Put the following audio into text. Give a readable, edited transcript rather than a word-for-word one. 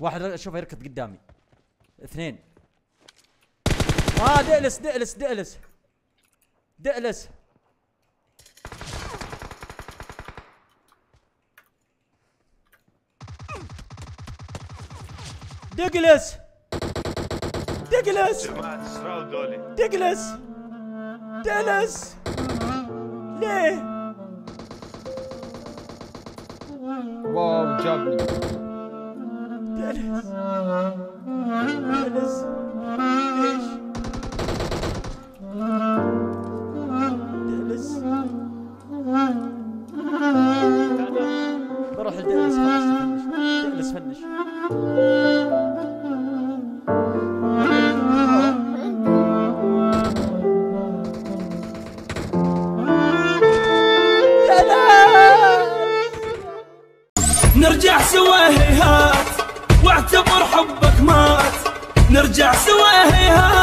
واحد اشوفه يركض قدامي. اثنين. دئلس دئلس دئلس دئلس. دقلس دقلس دقلس دقلس. ليه؟ واو جابني. دقلس دقلس. ليش؟ دقلس. بروح لدقلس خلاص. دقلس فنش. نرجع سوا هيهات واعتبر حبك مات. نرجع سوا هيهات